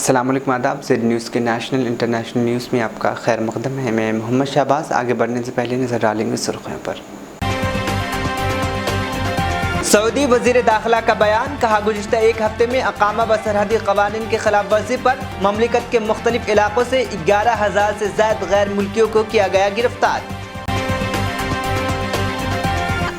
अस्सलाम वालेकुम आदाब। ज़ेड न्यूज़ के नेशनल इंटरनेशनल न्यूज़ में आपका खैर मकदम है। मैं मोहम्मद शहबाज। आगे बढ़ने से पहले नज़र डालेंगे सुर्खियों पर। सऊदी वज़ीर दाखिला का बयान, कहा गुज़िश्ता एक हफ्ते में अकामा व सरहदी क़वानीन के खिलाफ वर्जी पर ममलिकत के मुख्तलिफ इलाकों से 11,000 से ज़ायद गैर मुल्कियों को किया गया गिरफ्तार।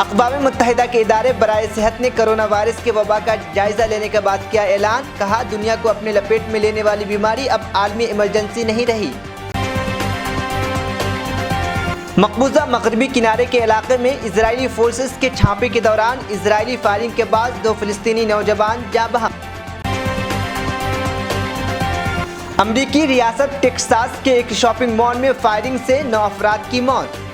अक़वाम मुत्तहिदा के इदारे बराए सेहत ने कोरोना वायरस के वबा का जायजा लेने के बाद किया ऐलान, कहा दुनिया को अपने लपेट में लेने वाली बीमारी अब आलमी इमरजेंसी नहीं रही। मकबूजा मगरबी किनारे के इलाके में इजरायली फोर्सेस के छापे के दौरान इजरायली फायरिंग के बाद 2 फ़िलिस्तीनी नौजवान जाँ बहक। अमरीकी रियासत टेक्सास के एक शॉपिंग मॉल में फायरिंग से 9 अफराद की मौत।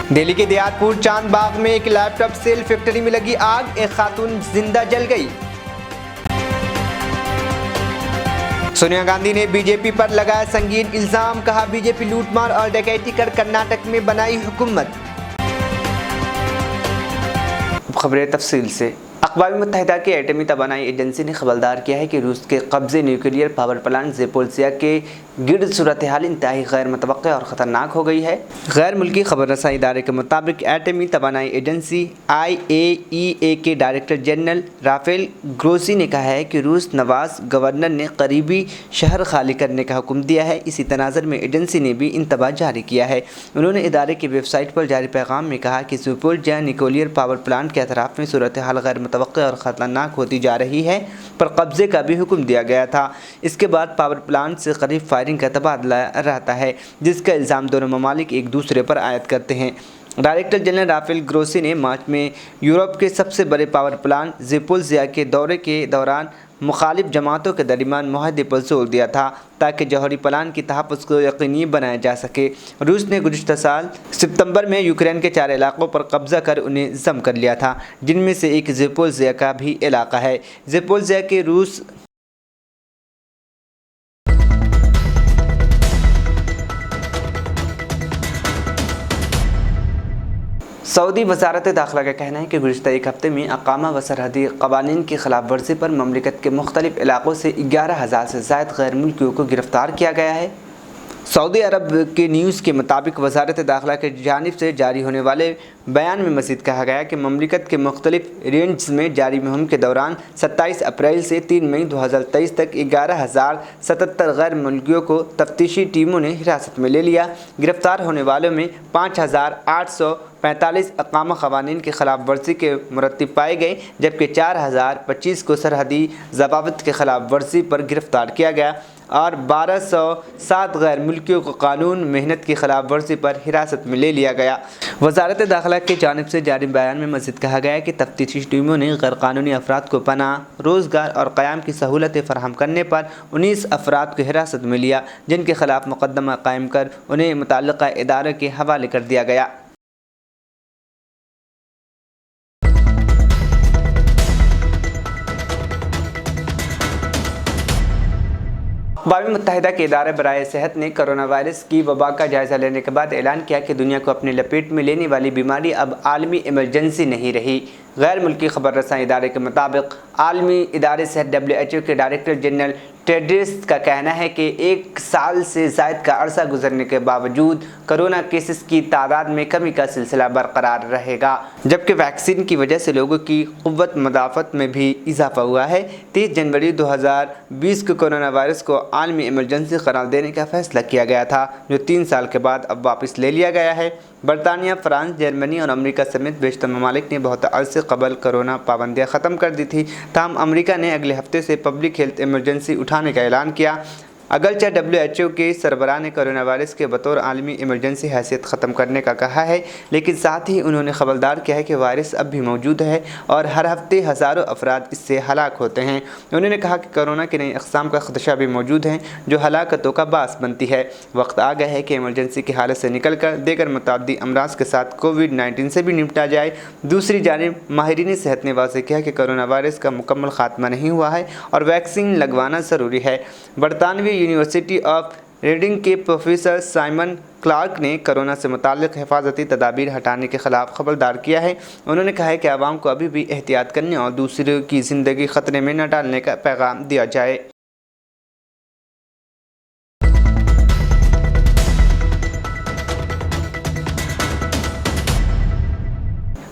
दिल्ली के दियारपुर चांद बाग में एक लैपटॉप सेल फैक्ट्री में लगी आग, एक खातून जिंदा जल गई। सोनिया गांधी ने बीजेपी पर लगाया संगीन इल्जाम, कहा बीजेपी लूटमार और डकैती कर कर्नाटक में बनाई हुकूमत। खबरें तफसील से। अक़वाम मुत्तहिदा की एटमी तवानाई एजेंसी ने खबरदार किया है कि रूस के कब्ज़े न्यूक्लियर पावर प्लांट ज़ेपोरिज़िया के गिर्द सूरत हाल इंतहाई गैर मुतवक्किल और ख़तरनाक हो गई है। गैर मुल्की खबर रसाई इदारे के मुताबिक एटमी तवानाई एजेंसी IAEA के डायरेक्टर जनरल राफेल ग्रोसी ने कहा है कि रूस नवाज गवर्नर ने करीबी शहर खाली करने का हुक्म दिया है। इसी तनाज़र में एजेंसी ने भी इंतबाह जारी किया है। उन्होंने इदारे की वेबसाइट पर जारी पैगाम में कहा कि ज़ेपोरिज़िया न्यूक्लियर पावर प्लांट के अतराफ़ में सूरत हाल गैर मुतवक्किल और ख़तरनाक होती जा रही है, पर कब्ज़े का भी हुक्म दिया गया था। इसके बाद पावर प्लांट से करीब फायरिंग का तबादला रहता है, जिसका इल्ज़ाम दोनों ममालिक एक दूसरे पर आयद करते हैं। डायरेक्टर जनरल राफेल ग्रोसी ने मार्च में यूरोप के सबसे बड़े पावर प्लांट ज़ेपोरिज़िया के दौरे के दौरान मुखालिफ जमातों के दरमियान मुआहदे पर जोर दिया था, ताकि जौहरी प्लान की तहफ़्फ़ुज़ को यकीनी बनाया जा सके। रूस ने गुज़िश्ता साल सितंबर में यूक्रेन के 4 इलाकों पर कब्ज़ा कर उन्हें ज़म कर लिया था, जिनमें से एक ज़ेपोरिज़िया का भी इलाका है। ज़ेपोरिज़िया के रूस सऊदी वज़ारत दाखिला का कहना है कि गुज़िश्ता एक हफ्ते में अकामा व सरहदी क़वानीन की खिलाफ वर्जी पर ममलिकत के मुख्तलिफ इलाकों से 11,000 से ज़ायद गैर मुल्कियों को गिरफ़्तार किया गया है। सऊदी अरब के न्यूज़ के मुताबिक वज़ारत दाखिला की जानिब से जारी होने वाले बयान में मज़ीद कहा गया कि ममलिकत के मुख्तलिफ रेंज में जारी मुहिम के दौरान 27 अप्रैल से 3 मई 2023 तक 11,077 गैर मुल्कियों को तफ्तीशी टीमों ने हिरासत में ले लिया। गिरफ़्तार होने वालों में 5,845 अकामा क़वानीन के खिलाफ वर्जी के मुरतब पाए गए, जबकि 4,025 को सरहदी ज़वाबित के खिलाफ वर्जी पर गिरफ़्तार किया गया और 1,207 गैर मुल्कियों को कानून मेहनत की खिलाफ वर्जी पर हिरासत में ले लिया गया। वज़ारत दाखिला की जानिब से जारी बयान में मज़ीद कहा गया कि तफ्तीशी टीमों ने गैर कानूनी अफराद को पनाह, रोज़गार और क़याम की सहूलतें फ़राहम करने पर 19 अफराद को हिरासत में लिया, जिनके खिलाफ मुक़दमा कायम कर उन्हें मुतल्लिक़ा इदारे के हवाले कर दिया गया। अक़वाम मुत्तहिदा के इदारे बराए सेहत ने कोरोना वायरस की वबा का जायज़ा लेने के बाद ऐलान किया कि दुनिया को अपने लपेट में लेने वाली बीमारी अब आलमी इमरजेंसी नहीं रही। गैर मुल्की खबर रसाई इदारे के मुताबिक आलमी इदारे सेहत WHO के डायरेक्टर जनरल टेड्रोस का कहना है कि 1 साल से ज़ायद का अरसा गुजरने के बावजूद कोरोना केसेस की तादाद में कमी का सिलसिला बरकरार रहेगा, जबकि वैक्सीन की वजह से लोगों की क़ुव्वत मदाफ़त में भी इजाफा हुआ है। 30 जनवरी 2020 को कोरोना वायरस को आलमी इमरजेंसी करार देने का फ़ैसला किया गया था, जो 3 साल के बाद अब वापस ले लिया गया है। बरतानिया, फ्रांस, जर्मनी और अमेरिका समेत बेशतर ममालिक ने बहुत अर्से कबल कोरोना पाबंदियाँ ख़त्म कर दी थी। ताहम अमेरिका ने अगले हफ्ते से पब्लिक हेल्थ इमरजेंसी उठाने का ऐलान किया। अगरचे WHO के सरबराह ने कोरोना वायरस के बतौर आलमी इमरजेंसी हैसियत ख़त्म करने का कहा है, लेकिन साथ ही उन्होंने खबरदार किया है कि वायरस अब भी मौजूद है और हर हफ्ते हज़ारों अफराद इससे हलाक होते हैं। उन्होंने कहा कि कोरोना के नई अक़साम का ख़दशा भी मौजूद है, जो हलाकतों का बास बनती है। वक्त आ गया है कि इमरजेंसी की हालत से निकल कर देगर मुतअद्दी अमराज के साथ कोविड-19 से भी निपटा जाए। दूसरी जानिब माहिरीन सेहत ने वाज़ेह किया कि कोरोना वायरस का मुकम्मल ख़ात्मा नहीं हुआ है और वैक्सीन लगवाना ज़रूरी है। बरतानवी यूनिवर्सिटी ऑफ रीडिंग के प्रोफेसर साइमन क्लार्क ने कोरोना से मुताल्लिक़ हिफाजती तदाबीर हटाने के ख़िलाफ़ खबरदार किया है। उन्होंने कहा है कि आवाम को अभी भी एहतियात करने और दूसरों की ज़िंदगी ख़तरे में न डालने का पैगाम दिया जाए।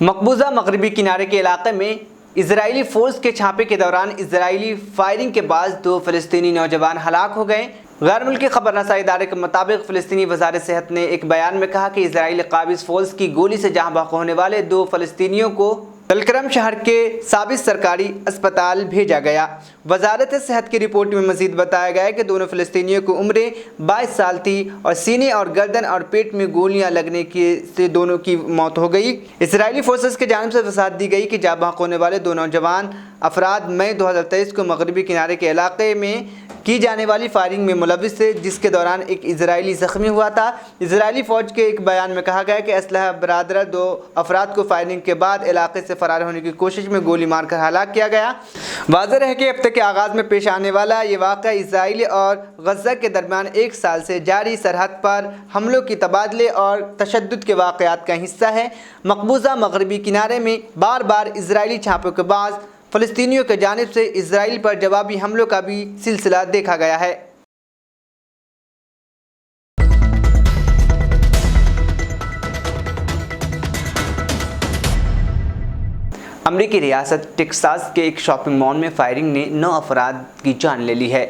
मकबूजा मगरबी किनारे के इलाके में इजरायली फोर्स के छापे के दौरान इजरायली फायरिंग के बाद 2 फ़लस्तीनी नौजवान हलाक हो गए। गैर मुल्की खबर रसा इदारे के मुताबिक फ़लस्तीनी वज़ारत सेहत ने एक बयान में कहा कि इजरायली काबिज़ फोर्स की गोली से जहाँ बहक होने वाले 2 फ़लस्तीनियों को तलकरम शहर के साबित सरकारी अस्पताल भेजा गया। वजारत सेहत की रिपोर्ट में मजीद बताया गया है कि दोनों फ़लस्तीनियों की उम्रें 22 साल थी और सीने और गर्दन और पेट में गोलियां लगने से दोनों की मौत हो गई। इजरायली फोर्सेस की जानिब से वसात दी गई कि जाँ बहक होने वाले 2 नौजवान अफराद मई 2023 को मगरबी किनारे के इलाके में की जाने वाली फायरिंग में मुलविस थे, जिसके दौरान एक इजरायली ज़ख्मी हुआ था। इजरायली फ़ौज के एक बयान में कहा गया कि असलहा बरादर 2 अफराद को फायरिंग के बाद इलाके से फ़रार होने की कोशिश में गोली मारकर हलाक किया गया। वाज़ेह है कि हफ्ते के आगाज़ में पेश आने वाला ये वाक़या इजराइल और गज़ा के दरमियान 1 साल से जारी सरहद पर हमलों की तबादले और तशद्दुद के वाक़यात का हिस्सा है। मकबूजा मगरबी किनारे में बार बार इजरायली छापों के बाद फ़लस्तीनियों की जानिब से इजराइल पर जवाबी हमलों का भी सिलसिला देखा गया है। अमरीकी रियासत टेक्सास के एक शॉपिंग मॉल में फायरिंग ने 9 अफराद की जान ले ली है।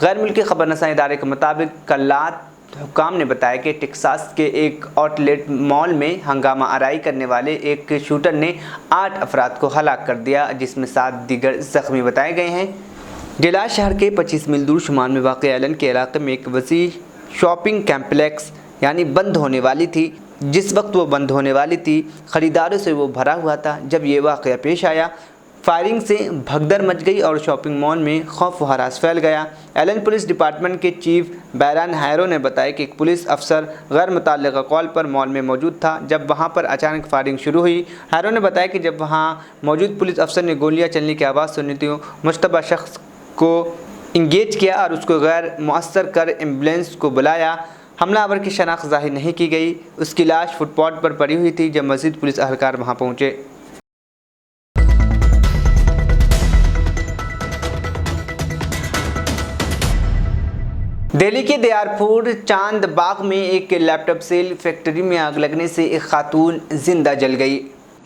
गैर मुल्की खबरनसा इदारे के मुताबिक कल रात हुक्काम ने बताया कि टेक्सास के एक आउटलेट मॉल में हंगामा आराई करने वाले एक शूटर ने 8 अफराद को हलाक कर दिया, जिसमें 7 दीगर ज़ख्मी बताए गए हैं। डेलास शहर के 25 मील दूर शुमाल में वाक़ एलन के इलाके में एक वसी शॉपिंग कम्प्लेक्स यानी बंद होने वाली थी। जिस वक्त वो बंद होने वाली थी, ख़रीदारों से वो भरा हुआ था। जब ये वाक़या पेश आया, फायरिंग से भगदड़ मच गई और शॉपिंग मॉल में खौफ व हरास फैल गया। एलन पुलिस डिपार्टमेंट के चीफ बैरन हैरो ने बताया कि एक पुलिस अफसर गैर मुतल्लिक़ा कॉल पर मॉल में मौजूद था जब वहां पर अचानक फायरिंग शुरू हुई। हैरो ने बताया कि जब वहां मौजूद पुलिस अफसर ने गोलियां चलने की आवाज़ सुनी तो मुश्तबा शख्स को इंगेज किया और उसको गैर मुअस्सर कर एम्बुलेंस को बुलाया। हमलावर की शनाख्त ज़ाहिर नहीं की गई। उसकी लाश फुटपाथ पर पड़ी हुई थी जब मज़ीद पुलिस अहलकार वहाँ पहुँचे। दिल्ली के दयारपुर चांद बाग में एक लैपटॉप सेल फैक्ट्री में आग लगने से एक खातून जिंदा जल गई।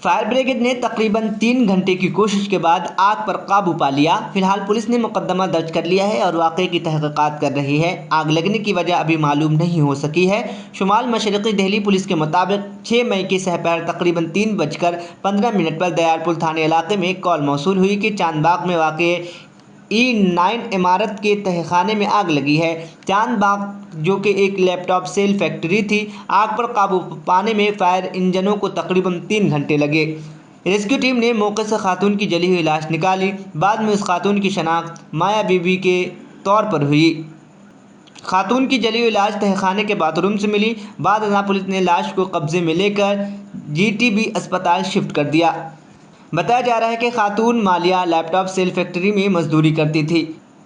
फायर ब्रिगेड ने तकरीबन 3 घंटे की कोशिश के बाद आग पर काबू पा लिया। फिलहाल पुलिस ने मुकदमा दर्ज कर लिया है और वाक़े की तहक़ीक़ात कर रही है। आग लगने की वजह अभी मालूम नहीं हो सकी है। शुमाल मशरक़ी दिल्ली पुलिस के मुताबिक 6 मई के सहपहर तकरीबन 3:15 पर दयारपुर थाने इलाके में एक कॉल मौसूल हुई कि चांदबाग में वाक़े E9 इमारत के तहखाने में आग लगी है। चांदबाग जो कि एक लैपटॉप सेल फैक्ट्री थी, आग पर काबू पाने में फायर इंजनों को तकरीबन 3 घंटे लगे। रेस्क्यू टीम ने मौके से खातून की जली हुई लाश निकाली। बाद में उस खातून की शनाख्त माया बीबी के तौर पर हुई। खातून की जली हुई लाश तहखाने के बाथरूम से मिली। बाद में पुलिस ने लाश को कब्जे में लेकर GTB अस्पताल शिफ्ट कर दिया। बताया जा रहा है कि खातून मालिया लैपटॉप सेल फैक्ट्री में मजदूरी करती थी।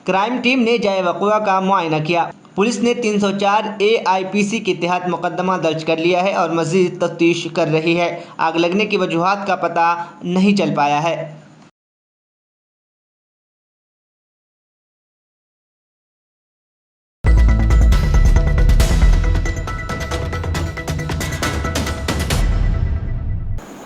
क्राइम टीम ने जाए वक़ुआ का मुआयना किया। पुलिस ने 304 AIPC के तहत मुकदमा दर्ज कर लिया है और मज़ीद तफ्तीश कर रही है। आग लगने की वजूहात का पता नहीं चल पाया है।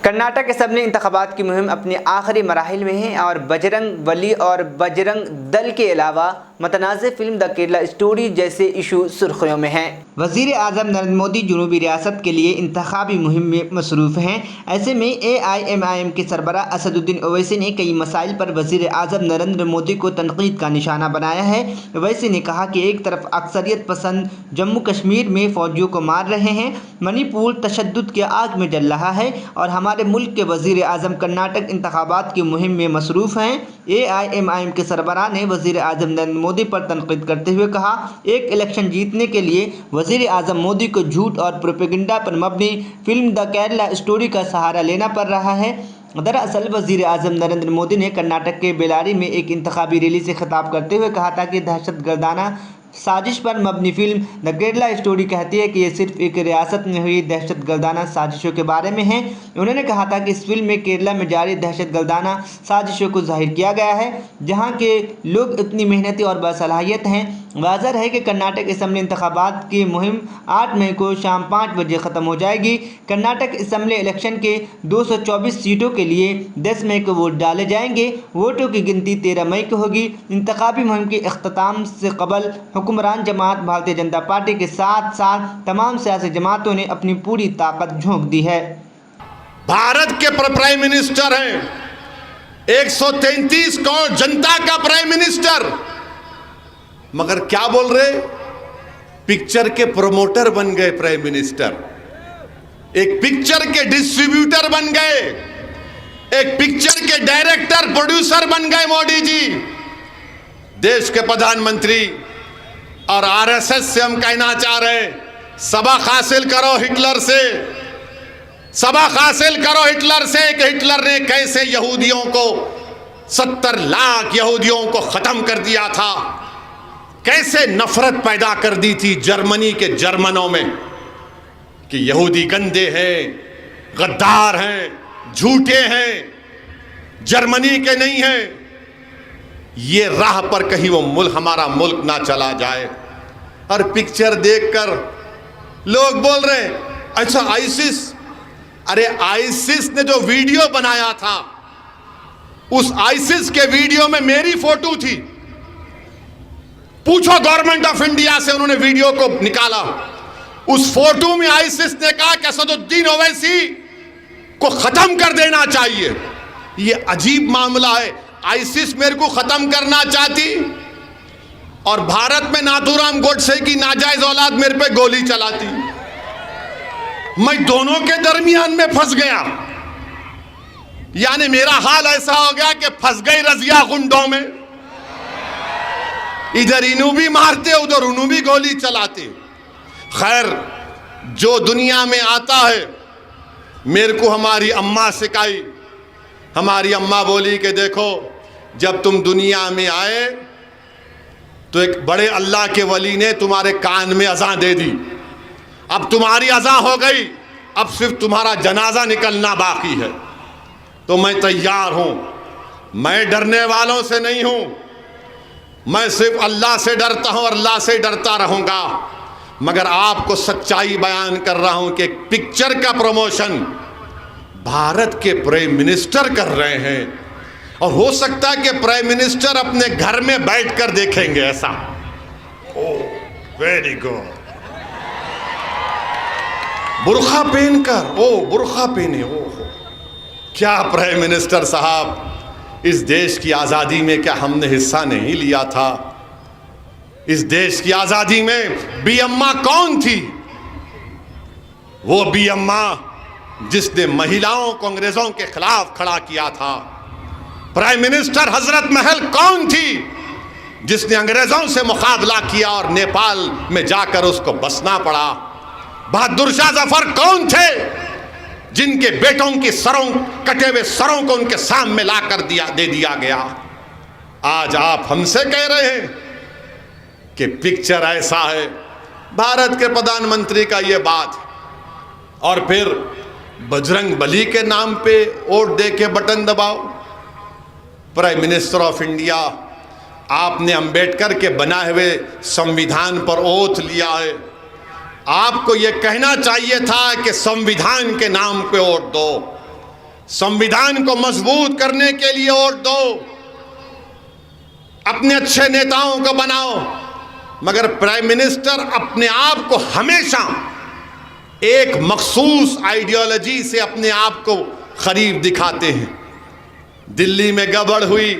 कर्नाटक असम्बली इंतखाबात की मुहिम अपने आखिरी मराहिल में है और बजरंग बली और बजरंग दल के अलावा मतनाज़ फिल्म द केरला स्टोरी जैसे इशू सुर्खियों में हैं। वज़ीर आज़म नरेंद्र मोदी जनूबी रियासत के लिए इंतखाबी मुहिम में मसरूफ़ हैं। ऐसे में AIMIM के सरबराह असदुद्दीन ओवैसी ने कई मसाइल पर वज़ीर आज़म नरेंद्र मोदी को तनकीद का निशाना बनाया है। ओवैसी ने कहा कि एक तरफ अक्सरियत पसंद जम्मू कश्मीर में फ़ौजियों को मार रहे हैं, मणिपुर तशद्दुद के आग में जल रहा है और हमारे मुल्क के वज़ीर आज़म कर्नाटक इंतखाबात की मुहिम में मसरूफ़ हैं। AIMIM के सरबराह ने वज़ीर आज़म नरेंद्र मोदी पर तनकीद करते हुए कहा, एक इलेक्शन जीतने के लिए वज़ीर आज़म मोदी को झूठ और प्रोपेगेंडा पर मबनी फिल्म द केरला स्टोरी का सहारा लेना पड़ रहा है। दरअसल वज़ीर आज़म नरेंद्र मोदी ने कर्नाटक के बेलारी में एक इंतखाबी रैली से खिताब करते हुए कहा था कि दहशत गर्दाना साजिश पर मबनी फिल्म द केरला स्टोरी कहती है कि ये सिर्फ एक रियासत में हुई दहशतगर्दाना साजिशों के बारे में है। उन्होंने कहा था कि इस फिल्म में केरला में जारी दहशतगर्दाना साजिशों को जाहिर किया गया है, जहां के लोग इतनी मेहनती और बासलाहियत हैं। वाज़ह है कि कर्नाटक असम्बली इंतखाबात की मुहिम 8 मई को शाम 5 बजे ख़त्म हो जाएगी। कर्नाटक असम्बली इलेक्शन के 224 सीटों के लिए 10 मई को वोट डाले जाएंगे। वोटों की गिनती 13 मई को होगी। इंतखाबी मुहिम के अख्ताम से कबल हुक्मरान जमात भारतीय जनता पार्टी के साथ साथ तमाम सियासी जमातों ने अपनी पूरी ताकत झोंक दी है। भारत के प्राइम मिनिस्टर हैं, 133 करोड़ जनता का प्राइम मिनिस्टर, मगर क्या बोल रहे, पिक्चर के प्रोमोटर बन गए प्राइम मिनिस्टर, एक पिक्चर के डिस्ट्रीब्यूटर बन गए, एक पिक्चर के डायरेक्टर प्रोड्यूसर बन गए मोदी जी। देश के प्रधानमंत्री और आरएसएस से हम कहना चाह रहे हैं, सबक हासिल करो हिटलर से, सबक हासिल करो हिटलर से कि हिटलर ने कैसे यहूदियों को 70 लाख यहूदियों को खत्म कर दिया था, कैसे नफरत पैदा कर दी थी जर्मनी के जर्मनों में कि यहूदी गंदे हैं, गद्दार हैं, झूठे हैं, जर्मनी के नहीं हैं। ये राह पर कहीं वो मुल्क, हमारा मुल्क ना चला जाए। और पिक्चर देखकर लोग बोल रहे हैं अच्छा आईसिस, अरे आईसिस ने जो वीडियो बनाया था, उस आईसिस के वीडियो में मेरी फोटो थी। पूछो गवर्नमेंट ऑफ इंडिया से, उन्होंने वीडियो को निकाला। उस फोटो में आईसिस ने कहा कि असदुद्दीन ओवैसी को खत्म कर देना चाहिए। ये अजीब मामला है। आईसिस मेरे को खत्म करना चाहती और भारत में नाथूराम गोडसे की नाजायज औलाद मेरे पे गोली चलाती। मैं दोनों के दरमियान में फंस गया। यानी मेरा हाल ऐसा हो गया कि फंस गई रजिया गुंडों में, इधर इन्हों भी मारते उधर उन्हों भी गोली चलाते। खैर, जो दुनिया में आता है, मेरे को हमारी अम्मा सिखाई। हमारी अम्मा बोली कि देखो, जब तुम दुनिया में आए तो एक बड़े अल्लाह के वली ने तुम्हारे कान में अज़ान दे दी। अब तुम्हारी अज़ान हो गई, अब सिर्फ तुम्हारा जनाजा निकलना बाकी है। तो मैं तैयार हूं, मैं डरने वालों से नहीं हूं, मैं सिर्फ अल्लाह से डरता हूं और अल्लाह से डरता रहूंगा। मगर आपको सच्चाई बयान कर रहा हूं कि एक पिक्चर का प्रमोशन भारत के प्राइम मिनिस्टर कर रहे हैं, और हो सकता है कि प्राइम मिनिस्टर अपने घर में बैठकर देखेंगे ऐसा। ओह वेरी गुड, बुर्खा पहनकर, ओ बुर्खा पहने, ओह क्या प्राइम मिनिस्टर साहब, इस देश की आज़ादी में क्या हमने हिस्सा नहीं लिया था? इस देश की आज़ादी में बी अम्मा कौन थी? वो बी अम्मा जिसने महिलाओं को अंग्रेजों के खिलाफ खड़ा किया था। प्राइम मिनिस्टर हजरत महल कौन थी जिसने अंग्रेजों से मुकाबला किया और नेपाल में जाकर उसको बसना पड़ा? बहादुर शाह जफर कौन थे जिनके बेटों की सरों, कटे हुए सरों को उनके सामने लाकर दे दिया गया? आज आप हमसे कह रहे हैं कि पिक्चर ऐसा है। भारत के प्रधानमंत्री का ये बात, और फिर बजरंग बली के नाम पे वोट दे के बटन दबाओ। प्राइम मिनिस्टर ऑफ इंडिया, आपने अंबेडकर के बनाए हुए संविधान पर ओथ लिया है। आपको यह कहना चाहिए था कि संविधान के नाम पे वोट दो, संविधान को मजबूत करने के लिए वोट दो, अपने अच्छे नेताओं को बनाओ। मगर प्राइम मिनिस्टर अपने आप को हमेशा एक मखसूस आइडियोलॉजी से अपने आप को करीब दिखाते हैं। दिल्ली में गड़बड़ हुई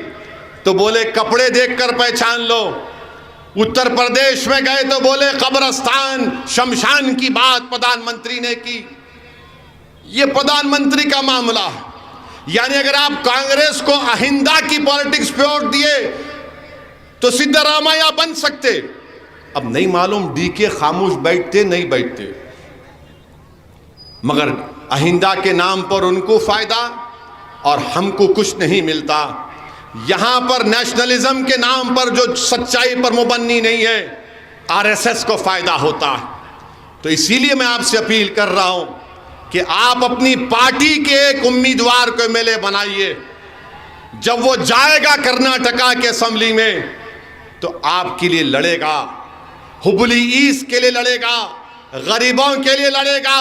तो बोले कपड़े देखकर पहचान लो, उत्तर प्रदेश में गए तो बोले कब्रस्तान शमशान की बात प्रधानमंत्री ने की। ये प्रधानमंत्री का मामला है। यानी अगर आप कांग्रेस को अहिंदा की पॉलिटिक्स पे वोट दिए तो सिद्धरामैया बन सकते। अब नहीं मालूम डीके खामोश बैठते नहीं बैठते, मगर अहिंदा के नाम पर उनको फायदा और हमको कुछ नहीं मिलता। यहां पर नेशनलिज्म के नाम पर जो सच्चाई पर मुबन्नी नहीं है, आरएसएस को फायदा होता है। तो इसीलिए मैं आपसे अपील कर रहा हूं कि आप अपनी पार्टी के एक उम्मीदवार को एमएलए बनाइए। जब वो जाएगा कर्नाटका के असेंबली में तो आपके लिए लड़ेगा, हुबली ईस्ट के लिए लड़ेगा, गरीबों के लिए लड़ेगा।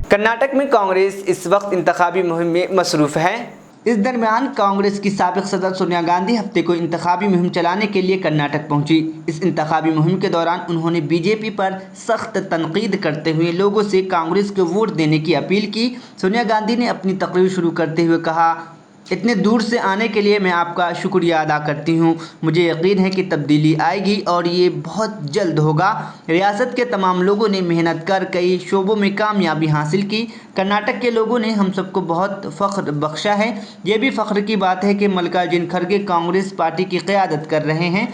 कर्नाटक में कांग्रेस इस वक्त इंतखाबी मुहिम में मसरूफ़ है। इस दरमियान कांग्रेस की साबिक सदर सोनिया गांधी हफ्ते को इंतखाबी मुहिम चलाने के लिए कर्नाटक पहुंची। इस इंतखाबी मुहिम के दौरान उन्होंने बीजेपी पर सख्त तनकीद करते हुए लोगों से कांग्रेस को वोट देने की अपील की। सोनिया गांधी ने अपनी तकरीर शुरू करते हुए कहा, इतने दूर से आने के लिए मैं आपका शुक्रिया अदा करती हूँ। मुझे यकीन है कि तब्दीली आएगी और ये बहुत जल्द होगा। रियासत के तमाम लोगों ने मेहनत कर कई शोबों में कामयाबी हासिल की। कर्नाटक के लोगों ने हम सबको बहुत फ़ख्र बख्शा है। ये भी फ़ख्र की बात है कि मल्लिकार्जुन खड़गे कांग्रेस पार्टी की क़यादत कर रहे हैं।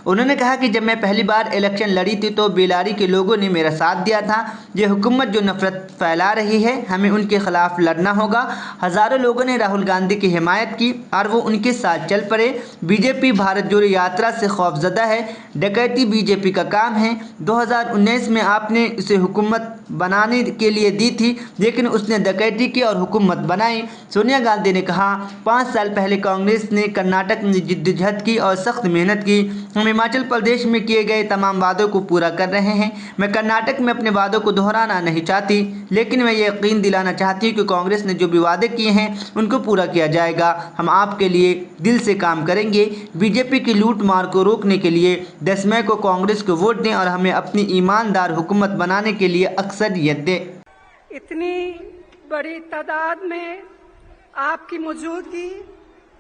उन्होंने कहा कि जब मैं पहली बार इलेक्शन लड़ी थी तो बेलारी के लोगों ने मेरा साथ दिया था। ये हुकूमत जो नफरत फैला रही है, हमें उनके खिलाफ लड़ना होगा। हज़ारों लोगों ने राहुल गांधी की हिमायत की और वो उनके साथ चल पड़े। बीजेपी भारत जोड़ो यात्रा से खौफजदा है। डकैती बीजेपी का काम है। 2019 में आपने उसे हुकूमत बनाने के लिए दी थी, लेकिन उसने डकैती की और हुकूमत बनाई। सोनिया गांधी ने कहा, 5 साल पहले कांग्रेस ने कर्नाटक में जिद्दोजहद की और सख्त मेहनत की। हम हिमाचल प्रदेश में किए गए तमाम वादों को पूरा कर रहे हैं। मैं कर्नाटक में अपने वादों को दोहराना नहीं चाहती, लेकिन मैं ये यकीन दिलाना चाहती हूँ कि कांग्रेस ने जो भी वादे किए हैं उनको पूरा किया जाएगा। हम आपके लिए दिल से काम करेंगे। बीजेपी की लूट मार को रोकने के लिए 10 मई को कांग्रेस को वोट दें और हमें अपनी ईमानदार हुकूमत बनाने के लिए अक्सरियत दें। इतनी बड़ी तादाद में आपकी मौजूदगी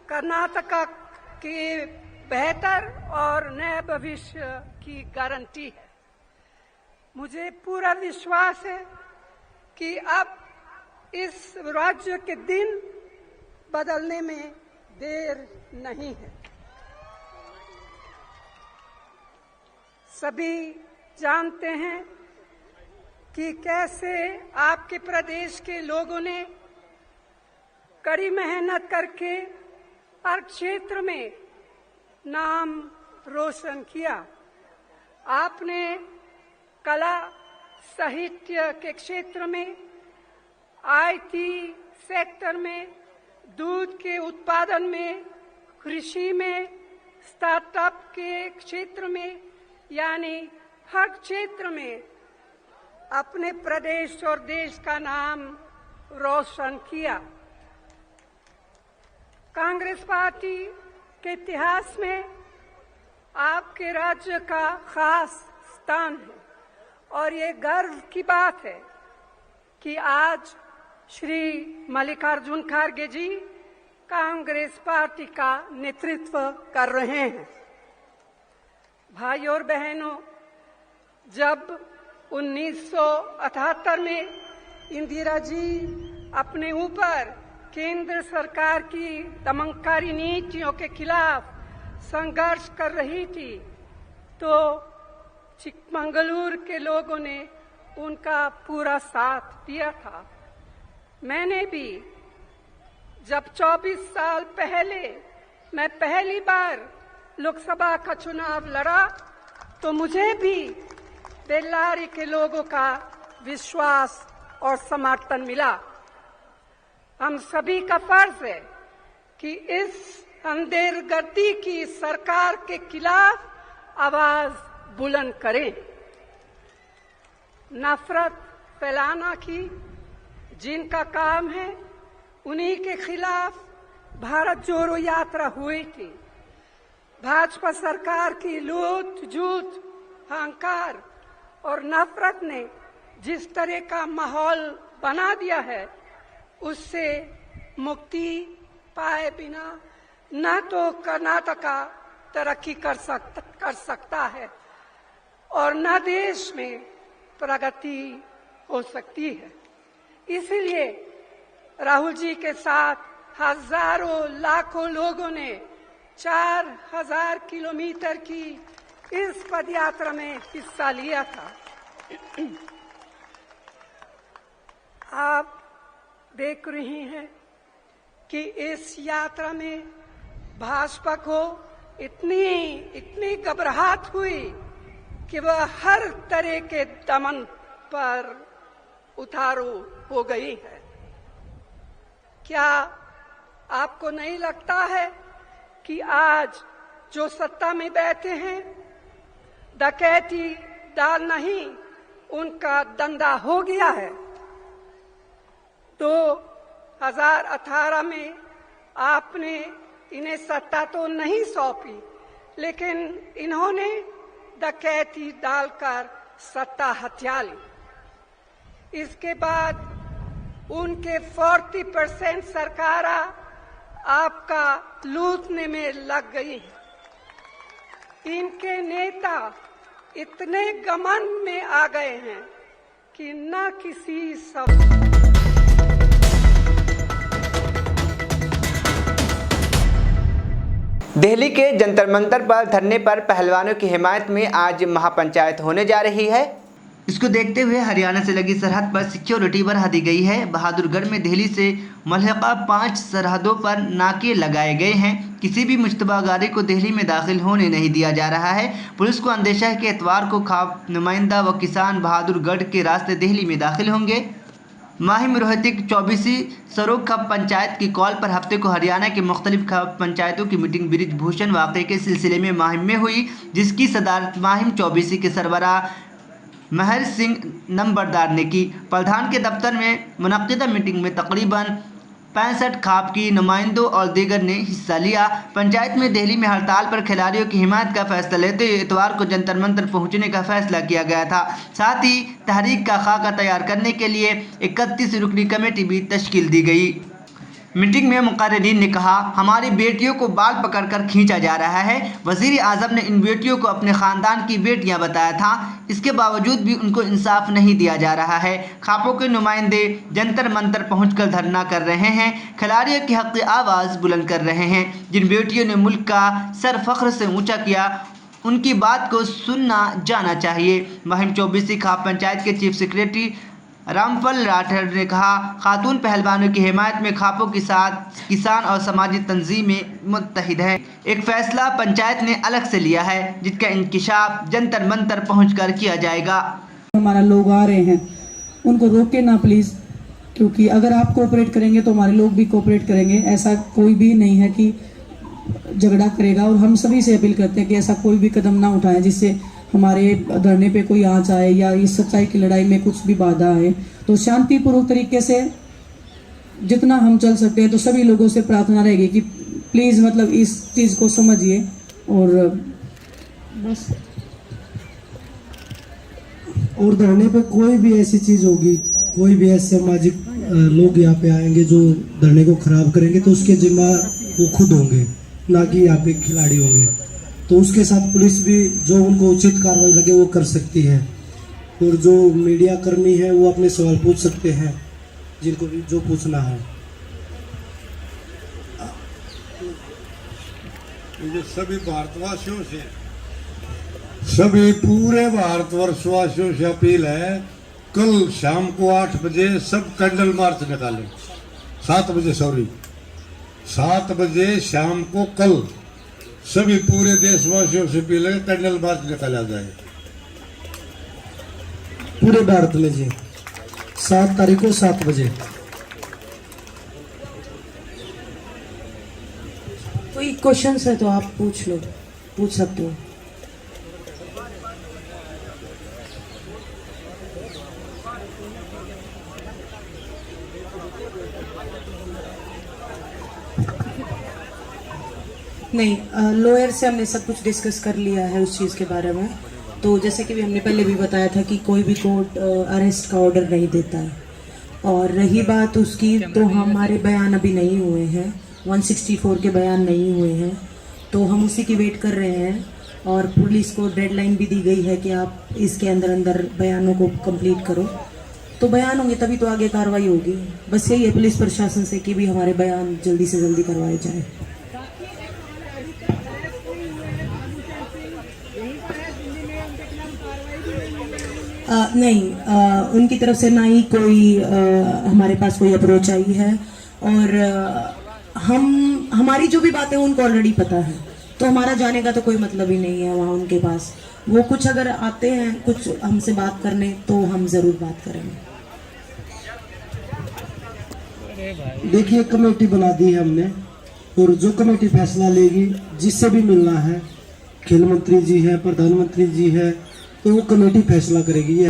कर्नाटका के बेहतर और नए भविष्य की गारंटी है। मुझे पूरा विश्वास है कि अब इस राज्य के दिन बदलने में देर नहीं है। सभी जानते हैं कि कैसे आपके प्रदेश के लोगों ने कड़ी मेहनत करके हर क्षेत्र में नाम रोशन किया। आपने कला साहित्य के क्षेत्र में, आईटी सेक्टर में, दूध के उत्पादन में, कृषि में, स्टार्टअप के क्षेत्र में, यानी हर क्षेत्र में अपने प्रदेश और देश का नाम रोशन किया। कांग्रेस पार्टी के इतिहास में आपके राज्य का खास स्थान है और ये गर्व की बात है कि आज श्री मल्लिकार्जुन खड़गे जी कांग्रेस पार्टी का नेतृत्व कर रहे हैं। भाइयों और बहनों, जब 1978 में इंदिरा जी अपने ऊपर केंद्र सरकार की दमनकारी नीतियों के खिलाफ संघर्ष कर रही थी, तो चिकमंगलुरु के लोगों ने उनका पूरा साथ दिया था। मैंने भी जब 24 साल पहले मैं पहली बार लोकसभा का चुनाव लड़ा, तो मुझे भी बेल्लारी के लोगों का विश्वास और समर्थन मिला। हम सभी का फर्ज है कि इस अंधेरगर्दी की सरकार के खिलाफ आवाज बुलंद करें। नफरत फैलाना की जिनका काम है, उन्हीं के खिलाफ भारत जोड़ो यात्रा हुई थी। भाजपा सरकार की लूट, झूठ, अहंकार और नफरत ने जिस तरह का माहौल बना दिया है, उससे मुक्ति पाए बिना न तो कर्नाटका तरक्की कर सकता है और न देश में प्रगति हो सकती है। इसलिए राहुल जी के साथ हजारों लाखों लोगों ने 4000 किलोमीटर की इस पदयात्रा में हिस्सा लिया था। आप देख रही हैं कि इस यात्रा में भाजपा को इतनी घबराहट हुई कि वह हर तरह के दमन पर उतारू हो गई है। क्या आपको नहीं लगता है कि आज जो सत्ता में बैठे हैं डकैती दाल नहीं, उनका धंधा हो गया है। 2018 में आपने इन्हें सत्ता तो नहीं सौंपी, लेकिन इन्होंने डकैती डालकर सत्ता हथिया ली। इसके बाद उनके 40% सरकार आपका लूटने में लग गई है। इनके नेता इतने घमंड में आ गए हैं कि न किसी सब दिल्ली के जंतर मंतर पर धरने पर पहलवानों की हिमायत में आज महापंचायत होने जा रही है। इसको देखते हुए हरियाणा से लगी सरहद पर सिक्योरिटी बढ़ा दी गई है। बहादुरगढ़ में दिल्ली से मुल्हिका 5 सरहदों पर नाके लगाए गए हैं। किसी भी मुश्तबा गाड़ी को दिल्ली में दाखिल होने नहीं दिया जा रहा है। पुलिस को अंदेशा है कि इतवार को खाप नुमाइंदा व किसान बहादुरगढ़ के रास्ते दिल्ली में दाखिल होंगे। माहिम रोहतक 24वीं सरोग खप पंचायत की कॉल पर हफ्ते को हरियाणा के मुख्तलिफ खप पंचायतों की मीटिंग ब्रिज भूषण वाक़े के सिलसिले में माहिम में हुई, जिसकी सदारत माहिम 24 के सरबराह महर सिंह नंबरदार ने की। प्रधान के दफ्तर में मुनक्किदा मीटिंग में तकरीबन 65 खाप की नुमाइंदों और दीगर ने हिस्सा लिया। पंचायत में दिल्ली में हड़ताल पर खिलाड़ियों की हिमायत का फैसला लेते हुए इतवार को जंतर मंतर पहुंचने का फैसला किया गया था। साथ ही तहरीक का खाका तैयार करने के लिए 31 रुकनी कमेटी भी तश्कील दी गई। मीटिंग में मुकर्रिरीन ने कहा, हमारी बेटियों को बाल पकड़कर खींचा जा रहा है। वज़ीर आज़म ने इन बेटियों को अपने ख़ानदान की बेटियां बताया था, इसके बावजूद भी उनको इंसाफ नहीं दिया जा रहा है। खापों के नुमाइंदे जंतर मंतर पहुंचकर धरना कर रहे हैं, खिलाड़ियों की हक़ आवाज़ बुलंद कर रहे हैं। जिन बेटियों ने मुल्क का सर फ़ख्र से ऊँचा किया, उनकी बात को सुनना जाना चाहिए। माहिम 24 खाप पंचायत के चीफ सेक्रेटरी रामफल राठौर ने कहा, खातून पहलवानों की हिमायत में खापों के साथ किसान और समाजी तंजीमें मुत्तहिद हैं। एक फ़ैसला पंचायत ने अलग से लिया है, जिसका इंकिशाफ जंतर मंतर पहुंचकर किया जाएगा। हमारा लोग आ रहे हैं, उनको रोके ना प्लीज़, क्योंकि अगर आप कोऑपरेट करेंगे तो हमारे लोग भी कोऑपरेट करेंगे। ऐसा कोई भी नहीं है कि झगड़ा करेगा, और हम सभी से अपील करते हैं कि ऐसा कोई भी कदम ना उठाएं जिससे हमारे धरने पे कोई आँच आए या इस सच्चाई की लड़ाई में कुछ भी बाधा आए। तो शांतिपूर्वक तरीके से जितना हम चल सकते हैं, तो सभी लोगों से प्रार्थना रहेगी कि प्लीज़ मतलब इस चीज़ को समझिए। और बस, और धरने पे कोई भी ऐसी चीज़ होगी, कोई भी ऐसे सामाजिक लोग यहाँ पे आएंगे जो धरने को ख़राब करेंगे, तो उसके जिम्मा वो खुद होंगे, ना कि यहाँ पे खिलाड़ी होंगे। तो उसके साथ पुलिस भी जो उनको उचित कार्रवाई लगे वो कर सकती है, और जो मीडिया कर्मी है वो अपने सवाल पूछ सकते हैं जिनको भी जो पूछना है। मुझे सभी भारतवासियों से, सभी पूरे भारतवर्षवासियों से अपील है, कल शाम को 8 बजे सब कैंडल मार्च निकालें। 7 बजे शाम को कल सभी पूरे देशवासियों से अपील है, कैंडल मार्च निकाला जाए पूरे भारत में जी। 7 तारीख को 7 बजे। कोई क्वेश्चन है तो आप पूछ सकते हो। नहीं, लॉयर से हमने सब कुछ डिस्कस कर लिया है उस चीज़ के बारे में। तो जैसे कि भी हमने पहले भी बताया था कि कोई भी कोर्ट अरेस्ट का ऑर्डर नहीं देता है। और रही बात उसकी, तो हमारे बयान अभी नहीं हुए हैं, 164 के बयान नहीं हुए हैं, तो हम उसी की वेट कर रहे हैं। और पुलिस को डेडलाइन भी दी गई है कि आप इसके अंदर बयानों को कंप्लीट करो। तो बयान होंगे तभी तो आगे कार्रवाई होगी। बस यही है पुलिस प्रशासन से कि भी हमारे बयान जल्दी से जल्दी करवाए जाए। नहीं, उनकी तरफ से ना ही कोई हमारे पास कोई अप्रोच आई है। और हमारी जो भी बातें उनको ऑलरेडी पता है, तो हमारा जाने का तो कोई मतलब ही नहीं है वहाँ उनके पास। वो कुछ अगर आते हैं कुछ हमसे बात करने तो हम ज़रूर बात करेंगे। देखिए कमेटी बना दी है हमने, और जो कमेटी फैसला लेगी, जिससे भी मिलना है, खेल मंत्री जी है, प्रधानमंत्री जी है, तो वो कमेटी फैसला करेगी। ये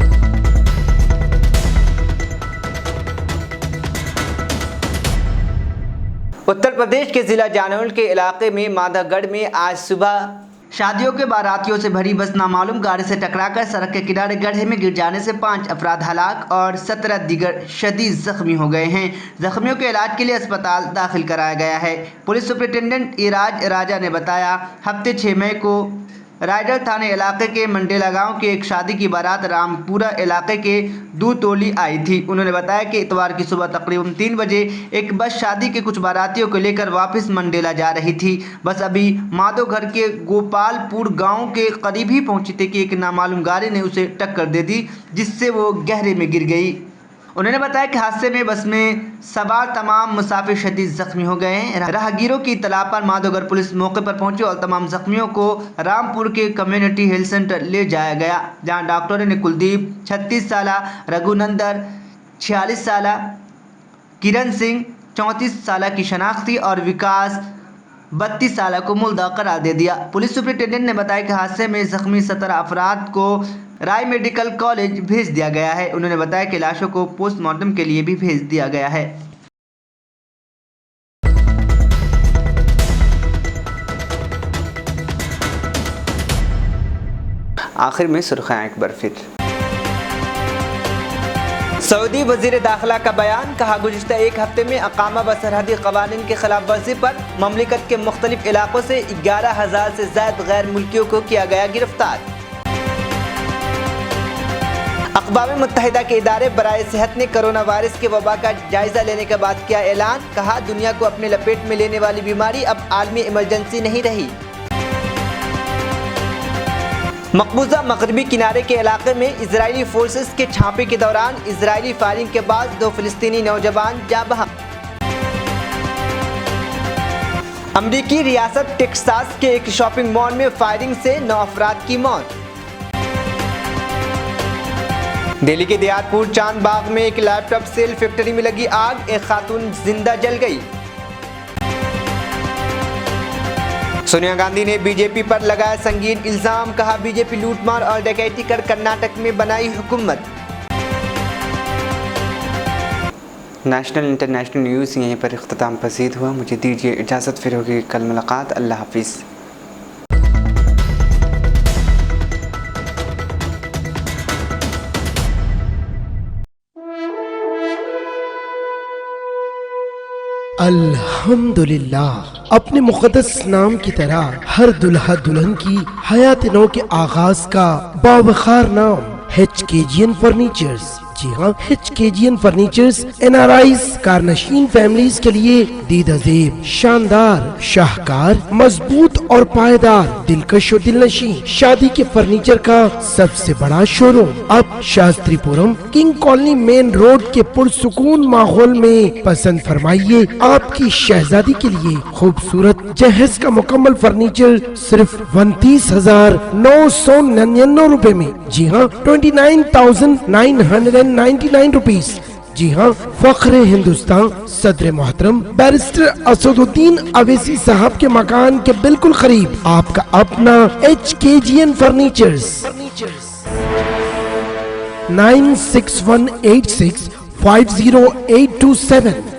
उत्तर प्रदेश के जिला जालौन के इलाके में माधवगढ़ में आज सुबह शादियों के बारातियों से भरी बस नामालूम गाड़ी से टकराकर सड़क के किनारे गड्ढे में गिर जाने से 5 अफराद हलाक और 17 दीगर शदीद जख्मी हो गए हैं। जख्मियों के इलाज के लिए अस्पताल दाखिल कराया गया है। पुलिस सुपरिटेंडेंट इराज राजा ने बताया, हफ्ते 6 मई को रायडर थाने इलाके के मंडेला गांव की एक शादी की बारात रामपुरा इलाके के दूतोली आई थी। उन्होंने बताया कि इतवार की सुबह तकरीबन 3 बजे एक बस शादी के कुछ बारातियों को लेकर वापस मंडेला जा रही थी। बस अभी माधोघर के गोपालपुर गांव के करीब ही पहुंची थी कि एक नामालूम गाड़ी ने उसे टक्कर दे दी, जिससे वो गहरे में गिर गई। उन्होंने बताया कि हादसे में बस में सवार तमाम मुसाफिर शदीद जख्मी हो गए हैं। राहगीरों की इत्तला पर माधोघर पुलिस मौके पर पहुंची और तमाम जख्मियों को रामपुर के कम्युनिटी हेल्थ सेंटर ले जाया गया, जहां डॉक्टरों ने कुलदीप 36 साल, रघुनंदन 46 साल, किरण सिंह 34 साल की शनाख्त की और विकास 32 साल को मुल्दा करार दे दिया। पुलिस सुपरिटेंडेंट ने बताया कि हादसे में जख्मी 17 अफराद को राय मेडिकल कॉलेज भेज दिया गया है। उन्होंने बताया कि लाशों को पोस्टमार्टम के लिए भी भेज दिया गया है। आखिर में सुर्खियां एक बार फिर। सऊदी वजीर दाखिला का बयान, कहा गुज़िश्ता एक हफ्ते में अकामा व सरहदी कवानीन के खिलाफ वर्जी पर ममलिकत के मुख्तलिफ इलाकों से 11,000 से ज़ायद गैर मुल्कियों को किया गया गिरफ्तार। अक़वाम मुत्तहिदा के इदारे बराए सेहत ने कोरोना वायरस के वबा का जायजा लेने के बाद किया ऐलान, कहा दुनिया को अपने लपेट में लेने वाली बीमारी अब आलमी इमरजेंसी नहीं रही। मकबूजा मगरबी किनारे के इलाके में इजरायली फोर्सेस के छापे के दौरान इजरायली फायरिंग के बाद 2 फिलिस्तीनी नौजवान जाँ बहक। अमरीकी रियासत टेक्सास के एक शॉपिंग मॉल में फायरिंग से 9 अफराद की मौत। दिल्ली के दियारपुर चांद बाग में एक लैपटॉप सेल फैक्ट्री में लगी आग, एक खातून जिंदा जल गई। सोनिया गांधी ने बीजेपी पर लगाया संगीन इल्जाम, कहा बीजेपी लूटमार और डकैती कर कर्नाटक में बनाई हुकूमत। नेशनल इंटरनेशनल न्यूज़ यहीं पर इख्तिताम पसीद हुआ। मुझे दीजिए इजाज़त, फिर होगी कल मुलाकात। अल्लाह हाफिज़। अल्हम्दुलिल्लाह, अपने मुक़द्दस नाम की तरह हर दुल्हा दुल्हन की हयात नौ के आगाज का बावखार नाम HKGN फर्नीचर्स। जी हाँ, HKGN फर्नीचर्स NRIs कारनशीन फैमिलीज के लिए दीदाजेब, शानदार, शाहकार, मजबूत और पायदार, दिलकश और दिलनशीं शादी के फर्नीचर का सबसे बड़ा शोरूम अब Shastripuram king colony main road के पुरसुकून माहौल में। पसंद फरमाइए आपकी शहजादी के लिए खूबसूरत जहेज का मुकम्मल फर्नीचर सिर्फ 29,999 रुपए में। जी हाँ, 29,999 रुपीस। जी हाँ, फख्र हिंदुस्तान सदर मोहतरम बैरिस्टर असदुद्दीन अवैसी साहब के मकान के बिल्कुल करीब आपका अपना HKGN फर्नीचर्स। 9618650827।